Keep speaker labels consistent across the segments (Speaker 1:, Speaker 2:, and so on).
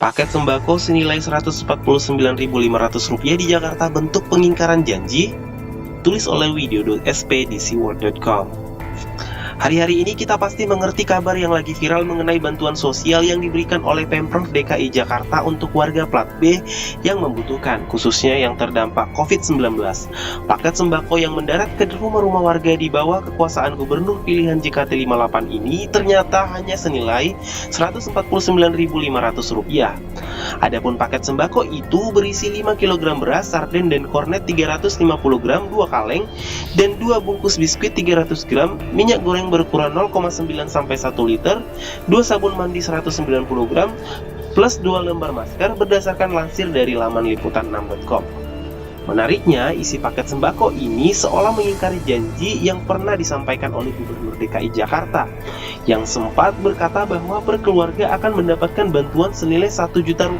Speaker 1: Paket sembako senilai Rp149.500 di Jakarta bentuk pengingkaran janji? Tulis oleh video.sp di seaworld.com. Hari-hari ini kita pasti mengerti kabar yang lagi viral mengenai bantuan sosial yang diberikan oleh Pemprov DKI Jakarta untuk warga plat B yang membutuhkan, khususnya yang terdampak COVID-19. Paket sembako yang mendarat ke rumah-rumah warga di bawah kekuasaan Gubernur pilihan JKT 58 ini ternyata hanya senilai Rp149.500. Adapun paket sembako itu berisi 5 kg beras, sarden dan kornet 350 gram, 2 kaleng, dan 2 bungkus biskuit 300 gram, minyak goreng berukuran 0,9 sampai 1 liter, 2 sabun mandi 190 gram, plus 2 lembar masker berdasarkan lansir dari laman liputan6.com. Menariknya, isi paket sembako ini seolah mengingkari janji yang pernah disampaikan oleh Gubernur DKI Jakarta yang sempat berkata bahwa per keluarga akan mendapatkan bantuan senilai Rp1 juta.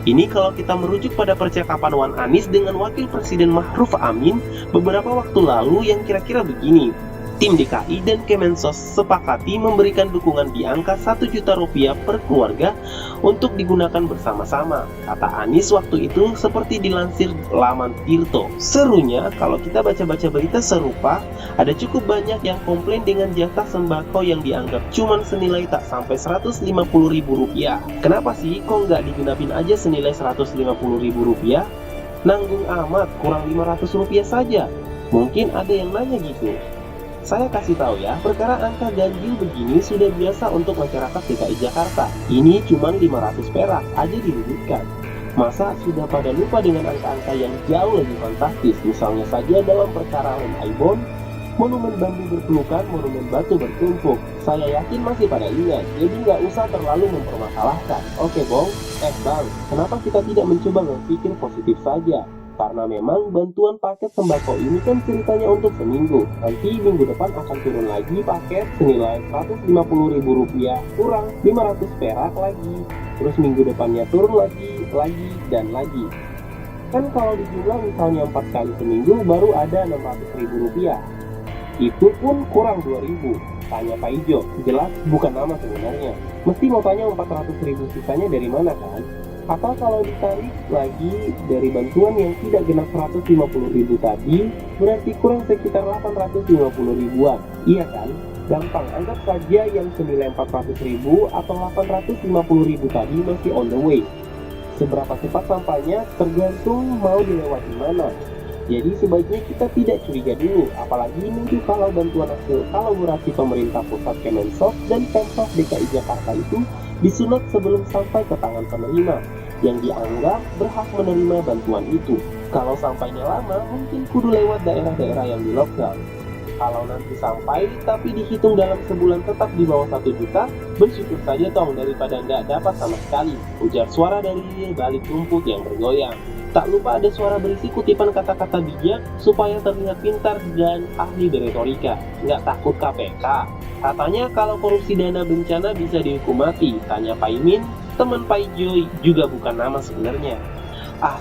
Speaker 1: Ini kalau kita merujuk pada percakapan Wan Anies dengan Wakil Presiden Ma'ruf Amin beberapa waktu lalu yang kira-kira begini. Tim DKI dan Kemensos sepakati memberikan dukungan di angka Rp1 juta per keluarga untuk digunakan bersama-sama, kata Anies waktu itu seperti dilansir laman Tirto. Serunya, kalau kita baca-baca berita serupa, ada cukup banyak yang komplain dengan jatah sembako yang dianggap cuma senilai tak sampai Rp150.000. Kenapa sih kok nggak digenapin aja senilai Rp150.000? Nanggung amat, kurang Rp500 saja. Mungkin ada yang nanya gitu. Saya kasih tahu ya, perkara angka ganjil begini sudah biasa untuk masyarakat DKI Jakarta. Ini cuma 500 perak aja diributkan. Masa sudah pada lupa dengan angka-angka yang jauh lebih fantastis, misalnya saja dalam perkara Lem Aibon, monumen bambu berpelukan, monumen batu bertumpuk. Saya yakin masih pada ingat, jadi nggak usah terlalu mempermasalahkan. Oke Bang, kenapa kita tidak mencoba berpikir positif saja? Karena memang bantuan paket sembako ini kan ceritanya untuk seminggu. Nanti minggu depan akan turun lagi paket senilai Rp150.000 kurang 500 perak lagi. Terus minggu depannya turun lagi dan lagi. Kan kalau dijumlah misalnya 4 kali seminggu baru ada Rp600.000. Itu pun kurang 2.000. Tanya Pak Ijo, jelas bukan nama sebenarnya. Mesti mau tanya 400.000 sisanya dari mana kan? Atau kalau ditarik lagi dari bantuan yang tidak genap 150.000 tadi, berarti kurang sekitar 850.000-an. Iya kan? Gampang, anggap saja yang senilai 400.000 atau 850.000 tadi masih on the way. Seberapa cepat sampainya tergantung mau dilewati mana. Jadi sebaiknya kita tidak curiga dulu, apalagi nunggu kalau bantuan hasil kolaborasi pemerintah pusat Kemensos dan Pemprov DKI Jakarta itu disunat sebelum sampai ke tangan penerima yang dianggap berhak menerima bantuan itu. Kalau sampainya lama, mungkin kudu lewat daerah-daerah yang di lockdown. Kalau nanti sampai tapi dihitung dalam sebulan tetap di bawah 1 juta, bersyukur saja tong daripada nggak dapat sama sekali, ujar suara dari balik rumput yang bergoyang. Tak lupa ada suara berisi kutipan kata-kata bijak supaya terlihat pintar dan ahli beretorika. Nggak takut KPK. Katanya kalau korupsi dana bencana bisa dihukum mati. Tanya Pak Imin, teman Pak Ijo juga bukan nama sebenarnya.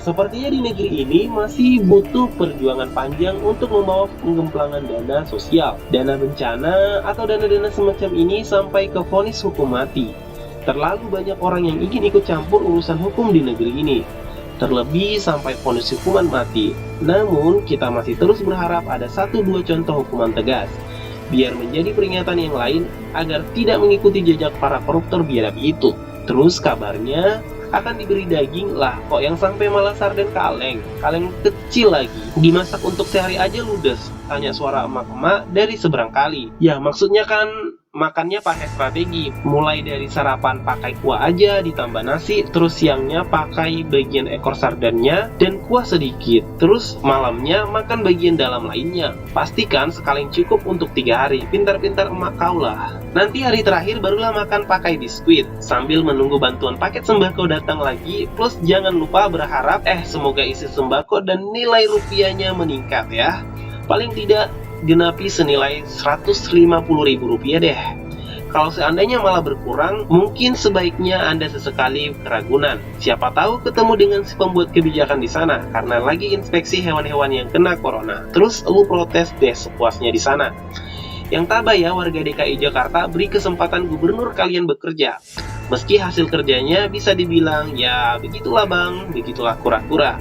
Speaker 1: Sepertinya di negeri ini masih butuh perjuangan panjang untuk membawa penggemplangan dana sosial, dana bencana, atau dana-dana semacam ini sampai ke vonis hukum mati. Terlalu banyak orang yang ingin ikut campur urusan hukum di negeri ini, terlebih sampai vonis hukuman mati. Namun, kita masih terus berharap ada 1-2 contoh hukuman tegas, biar menjadi peringatan yang lain agar tidak mengikuti jejak para koruptor biadab itu. Terus kabarnya akan diberi daging lah, kok yang sampai malah sarden kaleng kecil lagi, dimasak untuk sehari aja ludes, tanya suara emak-emak dari seberang kali. Ya maksudnya kan makannya pakai strategi, mulai dari sarapan pakai kuah aja ditambah nasi, terus siangnya pakai bagian ekor sardennya dan kuah sedikit, terus malamnya makan bagian dalam lainnya. Pastikan sekalian cukup untuk 3 hari, pintar-pintar emak kau lah. Nanti hari terakhir barulah makan pakai biskuit, sambil menunggu bantuan paket sembako datang lagi, plus jangan lupa berharap semoga isi sembako dan nilai rupiahnya meningkat ya. Paling tidak genapi senilai Rp150.000 deh. Kalau seandainya malah berkurang, mungkin sebaiknya Anda sesekali keragunan. Siapa tahu ketemu dengan si pembuat kebijakan di sana karena lagi inspeksi hewan-hewan yang kena corona. Terus lu protes deh sepuasnya di sana. Yang tabah ya warga DKI Jakarta, beri kesempatan gubernur kalian bekerja. Meski hasil kerjanya bisa dibilang, ya begitulah bang, begitulah kura-kura.